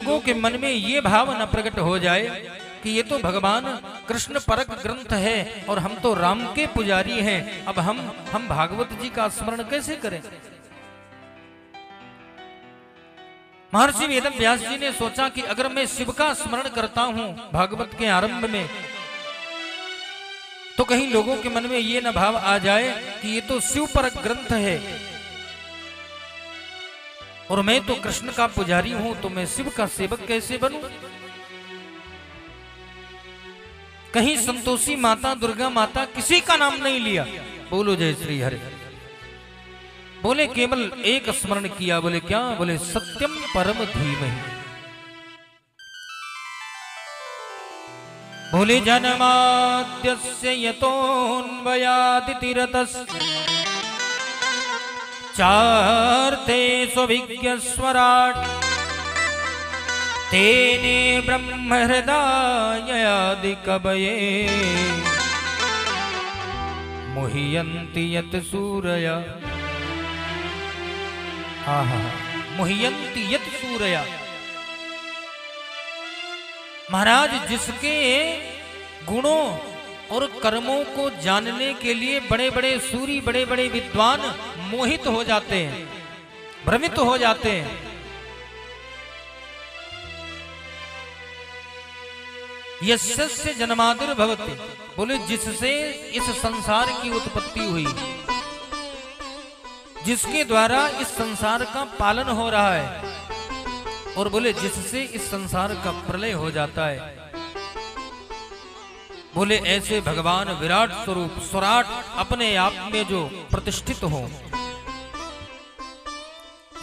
लोगों के मन में ये भाव न प्रकट हो जाए कि ये तो भगवान कृष्ण परक ग्रंथ है और हम तो राम के पुजारी हैं, अब हम भागवत जी का स्मरण कैसे करें। महर्षि वेदव्यास जी ने सोचा कि अगर मैं शिव का स्मरण करता हूं भागवत के आरंभ में, तो कहीं लोगों के मन में ये न भाव आ जाए कि ये तो शिव परक ग्रंथ है और मैं तो कृष्ण का पुजारी हूं, तो मैं शिव का सेवक कैसे बनूं। कहीं संतोषी माता, दुर्गा माता किसी का नाम नहीं लिया। बोलो जय श्री हरि। बोले केवल एक स्मरण किया। बोले क्या? बोले सत्यम परम धीमहि। बोले जन्माद्यस्य यतोऽन्वयादितिरतस्य चार्थे स्वभिज्ञस्वराट् तेने ब्रह्म हृदयादि कवये मुह्यन्ति यत् सूरया। मुह्यन्ति यत् सूरया। महाराज, जिसके गुणों और कर्मों को जानने के लिए बड़े बड़े सूरी, बड़े बड़े विद्वान मोहित हो जाते हैं, भ्रमित हो जाते हैं। यस्य जन्मादिर्भवति। बोले जिससे इस संसार की उत्पत्ति हुई, जिसके द्वारा इस संसार का पालन हो रहा है, और बोले जिससे इस संसार का प्रलय हो जाता है। बोले ऐसे भगवान विराट स्वरूप स्वराट अपने आप में जो प्रतिष्ठित हो,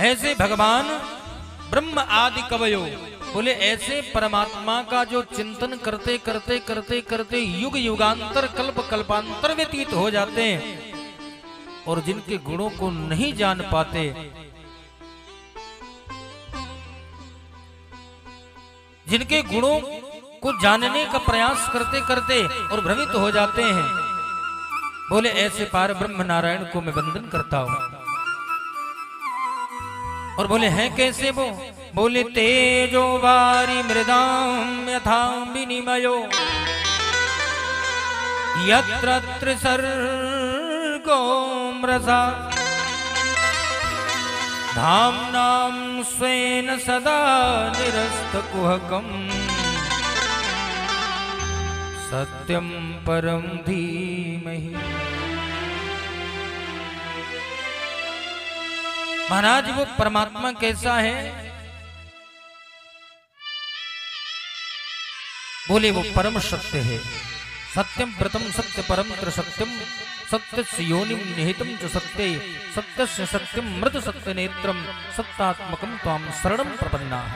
ऐसे भगवान ब्रह्म आदि कवयो। बोले ऐसे परमात्मा का जो चिंतन करते करते करते करते युग युगांतर कल्प कल्पांतर व्यतीत हो जाते हैं और जिनके गुणों को नहीं जान पाते, जिनके गुणों को जानने का प्रयास करते करते और भ्रमित हो जाते हैं, बोले ऐसे पार ब्रह्म नारायण को मैं वंदन करता हूं। और बोले हैं कैसे वो? बोले तेजो वारी मृदाम यथा विनिमयो यत्र त्रिसर्गो मृषा धाम्नां स्वेन सदा निरस्तकुहकम् सत्यम परम धीमहि। महाराज, वो परमात्मा कैसा है? बोले वो परम सत्य है। सत्यम प्रथम सत्य परम त्रिसत्यम सत्यस्य योनिं निहितं च सत्ये सत्यस्य सत्यम मृत सत्य नेत्रम सत्तात्मकं त्वां शरणं प्रपन्नाः।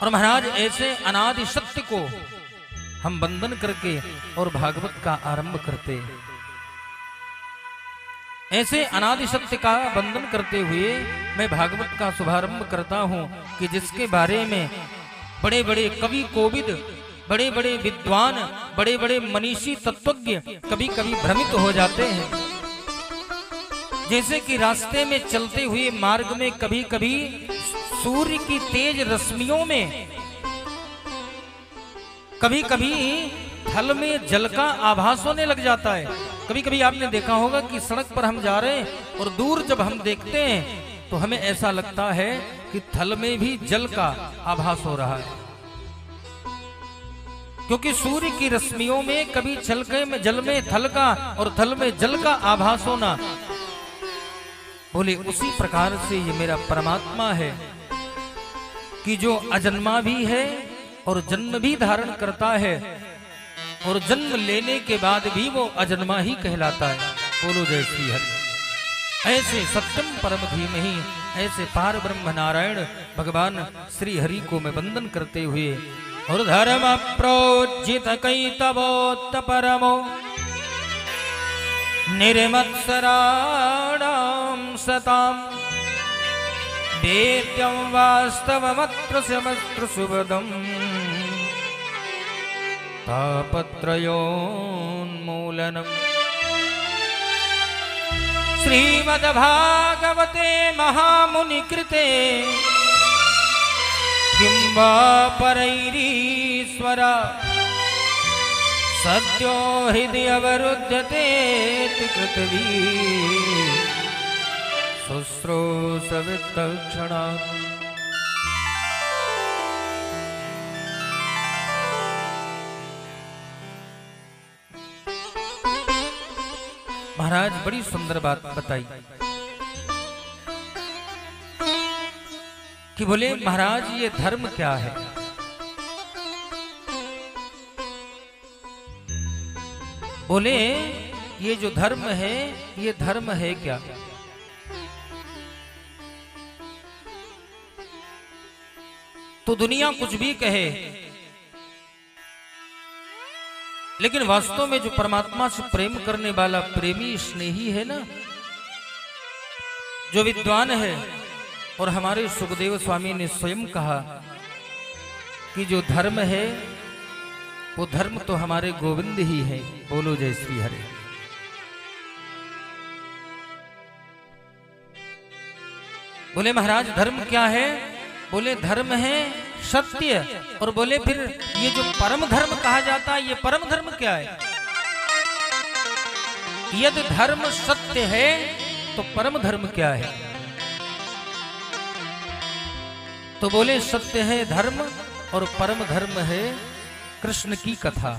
और महाराज, ऐसे अनादि सत्य को हम वंदन करके और भागवत का आरंभ करते, ऐसे अनादि सत्य का वंदन करते हुए मैं भागवत का शुभारंभ करता हूं कि जिसके बारे में बड़े बड़े कवि कोविद, बड़े बड़े विद्वान, बड़े बड़े मनीषी तत्वज्ञ कभी कभी भ्रमित हो जाते हैं। जैसे कि रास्ते में चलते हुए मार्ग में कभी कभी सूर्य की तेज रश्मियों में कभी कभी थल में जल का आभास होने लग जाता है। कभी कभी आपने देखा होगा कि सड़क पर हम जा रहे हैं और दूर जब हम देखते हैं तो हमें ऐसा लगता है कि थल में भी जल का आभास हो रहा है, क्योंकि सूर्य की रश्मियों में कभी छलके में जल में थल का और थल में जल का आभास होना। बोले उसी प्रकार से ये मेरा परमात्मा है कि जो अजन्मा भी है और जन्म भी धारण करता है और जन्म लेने के बाद भी वो अजन्मा ही कहलाता है। बोलो जय श्री हरि। ऐसे सत्यम परम धीमहि, ऐसे पार ब्रह्म नारायण भगवान श्री हरि को मैं वंदन करते हुए और धर्म प्रोज्जित कैतवोत्त परमो निर्मत्सराणां सताम् वेद्यं वास्तवमत्र समत्र सुभदम् तापत्रयोन्मूलनम्। श्रीमद्भागवते महामुनिकृते वा परैरीश्वरा सत्यो हृदय अवरुध्यते कृतवी शुश्रूषवित्तक्षणा। महाराज बड़ी सुंदर बात बताई कि बोले महाराज ये धर्म क्या है। बोले ये जो धर्म है ये धर्म है क्या। तो दुनिया कुछ भी कहे लेकिन वास्तव में जो परमात्मा से प्रेम करने वाला प्रेमी स्नेही है ना, जो विद्वान है, और हमारे सुखदेव स्वामी ने स्वयं कहा कि जो धर्म है वो धर्म तो हमारे गोविंद ही है। बोलो जय श्री हरि। बोले महाराज धर्म क्या है। बोले धर्म है सत्य। और बोले फिर ये जो परम धर्म कहा जाता है ये परम धर्म क्या है। यदि धर्म सत्य है तो परम धर्म क्या है। तो बोले सत्य है धर्म और परम धर्म है कृष्ण की कथा।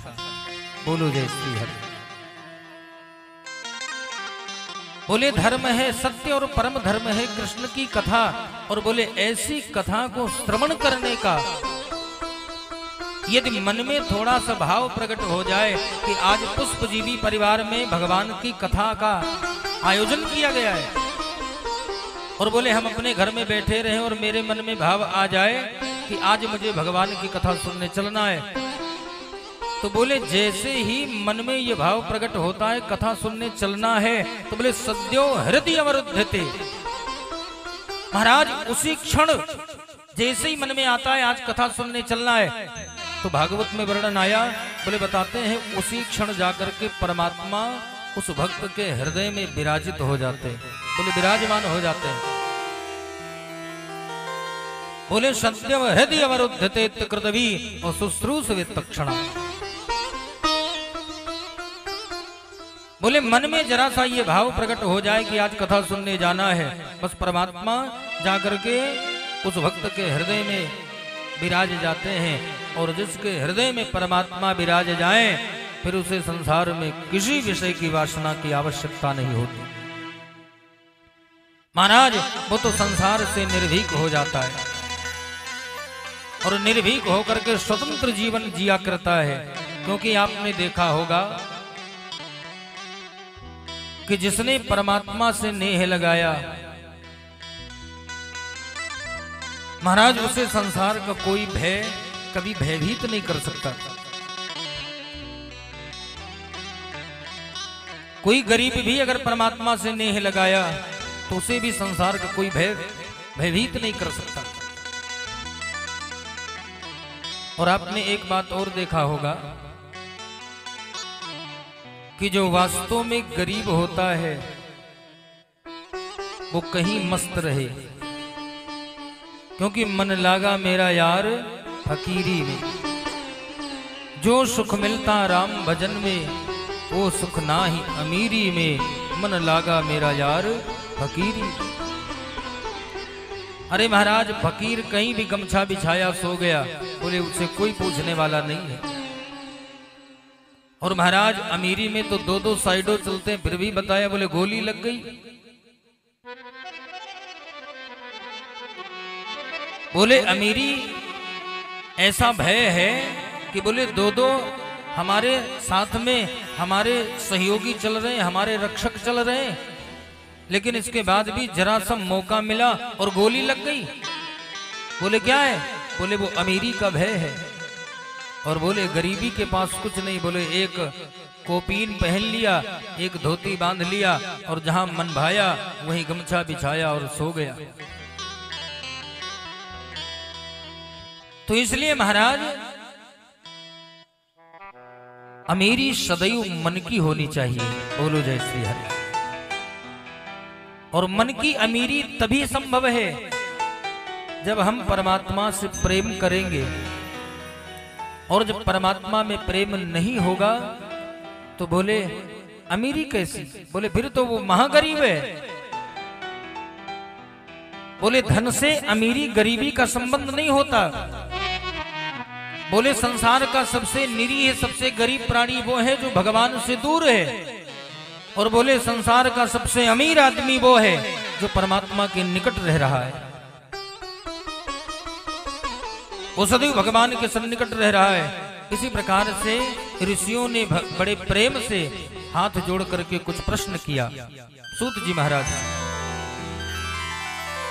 बोलो जय श्री हरि। बोले धर्म है सत्य और परम धर्म है कृष्ण की कथा। और बोले ऐसी कथा को श्रवण करने का यदि मन में थोड़ा सा भाव प्रकट हो जाए कि आज पुष्पजीवी परिवार में भगवान की कथा का आयोजन किया गया है, और बोले हम अपने घर में बैठे रहे और मेरे मन में भाव आ जाए कि आज मुझे भगवान की कथा सुनने चलना है, तो बोले जैसे ही मन में ये भाव प्रकट होता है कथा सुनने चलना है, तो बोले सद्यो हृदय अवरुध्यते। महाराज उसी क्षण जैसे ही मन में आता है आज कथा सुनने चलना है, तो भागवत में वर्णन आया, बोले बताते हैं उसी क्षण जाकर के परमात्मा उस भक्त के हृदय में विराजित हो जाते हैं। बोले विराजमान हो जाते हैं। बोले सत्यम हृदय अवरुध्यते कृतवी और शुश्रूषवित्तक्षणा। बोले मन में जरा सा ये भाव प्रकट हो जाए कि आज कथा सुनने जाना है, बस परमात्मा जाकर के उस भक्त के हृदय में विराज जाते हैं। और जिसके हृदय में परमात्मा विराज जाए फिर उसे संसार में किसी विषय की वासना की आवश्यकता नहीं होती। महाराज वो तो संसार से निर्भीक हो जाता है और निर्भीक होकर के स्वतंत्र जीवन जिया करता है। क्योंकि आपने देखा होगा कि जिसने परमात्मा से नेह लगाया महाराज उसे संसार का कोई भय कभी भयभीत नहीं कर सकता। कोई गरीब भी अगर परमात्मा से नेह लगाया तो उसे भी संसार का कोई भयभीत नहीं कर सकता। और आपने एक बात और देखा होगा कि जो वास्तव में गरीब होता है वो कहीं मस्त रहे, क्योंकि मन लागा मेरा यार फकीरी में। जो सुख मिलता राम भजन में वो सुख ना ही अमीरी में, मन लागा मेरा यार फकीरी। अरे महाराज फकीर कहीं भी गमछा बिछाया सो गया, बोले उसे कोई पूछने वाला नहीं है। और महाराज अमीरी में तो दो दो साइडों चलते हैं फिर भी बताया, बोले गोली लग गई। बोले अमीरी ऐसा भय है कि बोले दो दो हमारे साथ में हमारे सहयोगी चल रहे हैं, हमारे रक्षक चल रहे हैं, लेकिन इसके बाद भी जरा सा मौका मिला और गोली लग गई। बोले क्या है? बोले वो अमीरी का भय है। और बोले गरीबी के पास कुछ नहीं, बोले एक कोपीन पहन लिया, एक धोती बांध लिया और जहां मन भाया वहीं गमछा बिछाया और सो गया। तो इसलिए महाराज अमीरी सदैव मन की होनी चाहिए। बोलो जय श्री हरि। और मन की अमीरी तभी संभव है जब हम परमात्मा से प्रेम करेंगे और जब परमात्मा में प्रेम नहीं होगा तो बोले अमीरी कैसी, बोले फिर तो वो महागरीब है। बोले धन से अमीरी गरीबी का संबंध नहीं होता। बोले संसार का सबसे निरीह सबसे गरीब प्राणी वो है जो भगवान से दूर है, और बोले संसार का सबसे अमीर आदमी वो है जो परमात्मा के निकट रह रहा है, वो सदैव भगवान के सन्निकट रह रहा है। इसी प्रकार से ऋषियों ने बड़े प्रेम से हाथ जोड़ करके कुछ प्रश्न किया। सूत जी महाराज,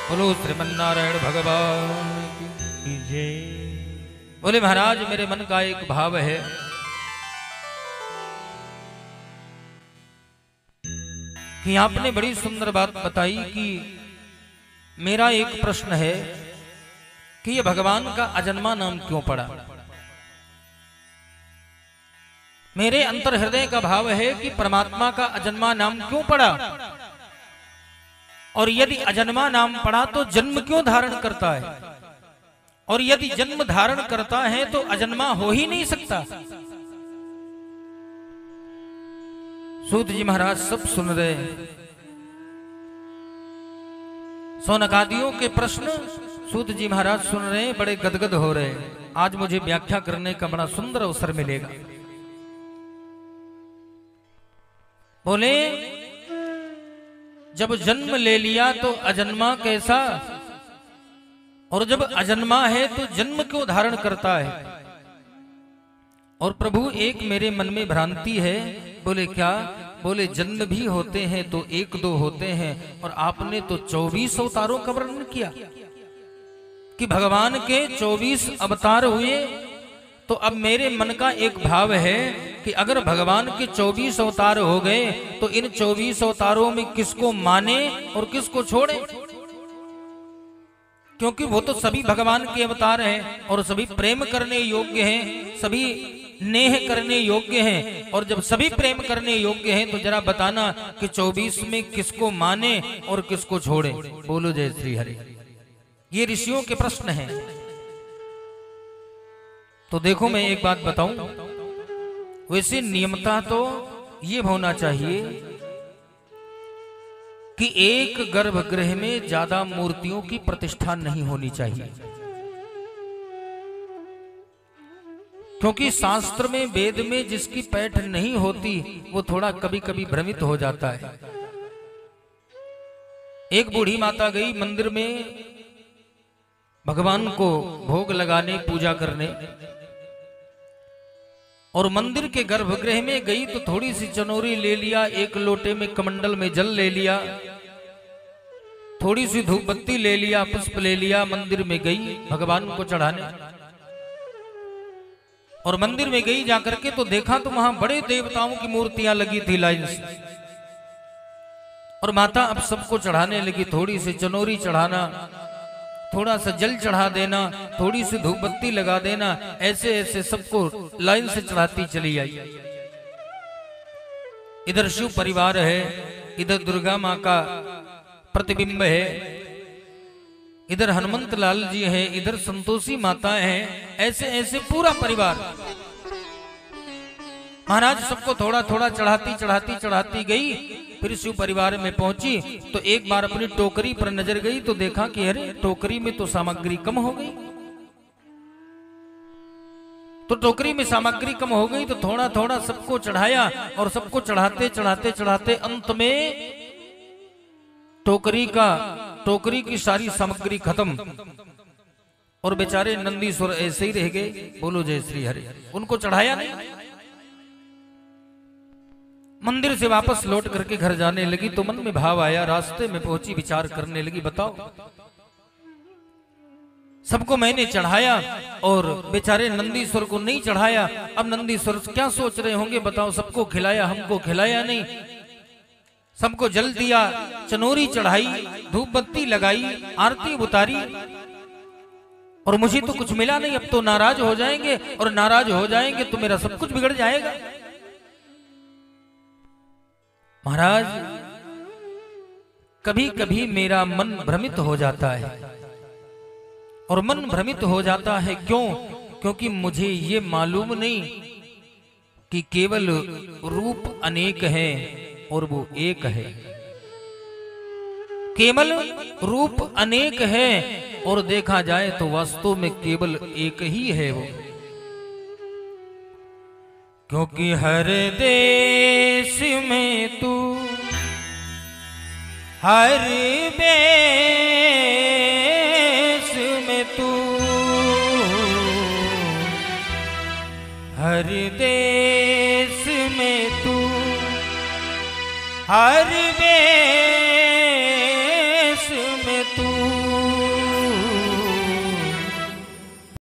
बोलो श्रीमन्नारायण भगवान की जय। बोले महाराज मेरे मन का एक भाव है कि आपने बड़ी सुंदर बात बताई कि मेरा एक प्रश्न है कि ये भगवान का अजन्मा नाम क्यों पड़ा। मेरे अंतर हृदय का भाव है कि परमात्मा का अजन्मा नाम क्यों पड़ा, और यदि अजन्मा नाम पड़ा तो जन्म क्यों धारण करता है, और यदि जन्म धारण करता है तो अजन्मा हो ही नहीं सकता। सूत जी महाराज सब सुन रहे हैं। सौनकादियों के प्रश्न सूत जी महाराज सुन रहे हैं, बड़े गदगद हो रहे हैं। आज मुझे व्याख्या करने का बड़ा सुंदर अवसर मिलेगा। बोले जब जन्म ले लिया तो अजन्मा कैसा, और जब अजन्मा है तो जन्म क्यों धारण करता है। और प्रभु एक मेरे मन में भ्रांति है। बोले क्या, बोले जन्म भी होते हैं तो एक दो होते हैं, और आपने तो 24 अवतारों का वर्णन किया कि भगवान के 24 अवतार हुए। तो अब मेरे मन का एक भाव है कि अगर भगवान के 24 अवतार हो गए तो इन 24 अवतारों में किसको माने और किसको छोड़े, क्योंकि वो तो सभी भगवान के अवतार हैं और सभी प्रेम करने योग्य हैं, सभी नेह करने योग्य हैं। और जब सभी प्रेम करने योग्य हैं तो जरा बताना कि 24 में किसको माने और किसको छोड़े। बोलो जय श्री हरि। ये ऋषियों के प्रश्न हैं। तो देखो मैं एक बात बताऊं, वैसे नियमता तो ये होना चाहिए कि एक गर्भगृह में ज्यादा मूर्तियों की प्रतिष्ठा नहीं होनी चाहिए, क्योंकि शास्त्र में वेद में जिसकी पैठ नहीं होती वो थोड़ा कभी कभी भ्रमित हो जाता है। एक बूढ़ी माता गई मंदिर में भगवान को भोग लगाने, पूजा करने, और मंदिर के गर्भगृह में गई तो थोड़ी सी चनोरी ले लिया, एक लोटे में कमंडल में जल ले लिया, थोड़ी सी धूप बत्ती ले लिया, पुष्प ले लिया, मंदिर में गई भगवान को चढ़ाने। और मंदिर में गई जाकर के तो देखा तो वहां बड़े देवताओं की मूर्तियां लगी थी लाइन से, और माता अब सबको चढ़ाने लगी। थोड़ी सी चनोरी चढ़ाना, थोड़ा सा जल चढ़ा देना, थोड़ी सी धूप बत्ती लगा देना, ऐसे ऐसे सबको लाइन से चढ़ाती चली आई। इधर शिव परिवार है, इधर दुर्गा माँ का प्रतिबिंब है, इधर हनुमंत लाल जी हैं, इधर संतोषी माता हैं, ऐसे ऐसे पूरा परिवार। महाराज सबको थोड़ा थोड़ा चढ़ाती चढ़ाती चढ़ाती गई। फिर शिव परिवार में पहुंची तो एक बार अपनी टोकरी पर नजर गई तो देखा कि अरे टोकरी में तो सामग्री कम हो गई। तो टोकरी में सामग्री कम हो गई तो थोड़ा थोड़ा सबको चढ़ाया, और सबको चढ़ाते चढ़ाते चढ़ाते अंत में टोकरी की सारी सामग्री खत्म, और बेचारे नंदीश्वर ऐसे ही रह गए। बोलो जय श्री हरि। उनको चढ़ाया नहीं। मंदिर से वापस लौट करके घर जाने लगी तो मन में भाव आया, रास्ते में पहुंची विचार करने लगी, बताओ सबको मैंने चढ़ाया और बेचारे नंदीश्वर को नहीं चढ़ाया। अब नंदीश्वर क्या सोच रहे होंगे बताओ, सबको खिलाया हमको खिलाया नहीं। सबको जल दिया, चनोरी चढ़ाई, धूप बत्ती लगाई, आरती उतारी, और मुझे तो कुछ मिला नहीं। अब तो नाराज हो जाएंगे, और नाराज हो जाएंगे तो मेरा सब कुछ बिगड़ जाएगा। महाराज कभी कभी मेरा मन भ्रमित हो जाता है और मन भ्रमित हो जाता है। क्यों? क्योंकि मुझे ये मालूम नहीं कि केवल रूप अनेक है और वो एक है। केवल रूप अनेक है और देखा जाए तो वास्तव में केवल एक ही है वो। क्योंकि हर देश में तू, हर देश में तू, हर देश में तू, हर देश